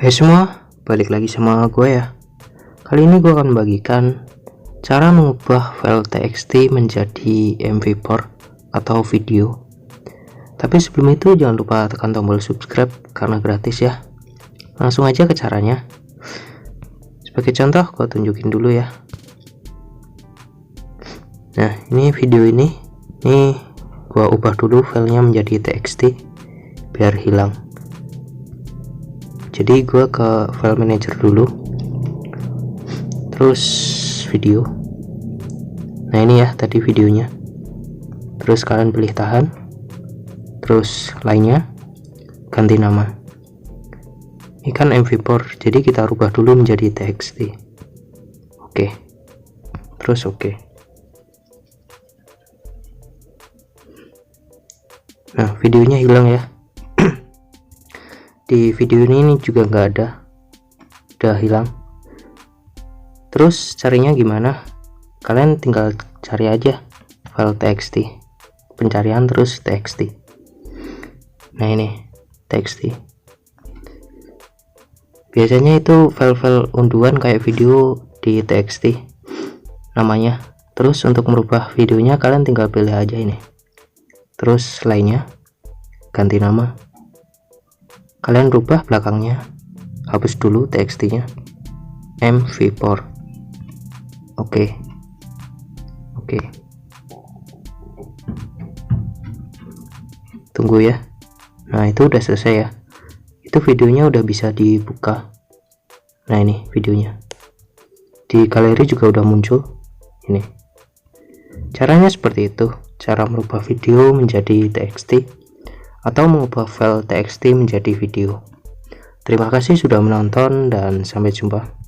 Hai semua, balik lagi sama gue ya. Kali ini gue akan membagikan cara mengubah file txt menjadi mp4 atau video. Tapi sebelum itu jangan lupa tekan tombol subscribe karena gratis ya. Langsung aja ke caranya. Sebagai contoh gue tunjukin dulu ya. Nah ini video ini gue ubah dulu filenya menjadi txt biar hilang. Jadi gue ke file manager dulu, terus video. Nah ini ya tadi videonya, terus kalian pilih tahan, terus lainnya ganti nama. Ini kan mp4, jadi kita rubah dulu menjadi txt. Oke, terus oke. Nah videonya hilang ya. Di video ini juga nggak ada, udah hilang. Terus carinya gimana? Kalian tinggal cari aja file txt, pencarian terus txt. Nah ini txt. Biasanya itu file-file unduhan kayak video di txt namanya. Terus untuk merubah videonya kalian tinggal pilih aja ini, terus lainnya ganti nama. Kalian rubah belakangnya, hapus dulu txt-nya mp4. Oke. Tunggu ya. Nah itu udah selesai ya, itu videonya udah bisa dibuka. Nah ini videonya di galeri juga udah muncul. Ini caranya seperti itu, cara merubah video menjadi txt atau mengubah file txt menjadi video. Terima kasih sudah menonton dan sampai jumpa.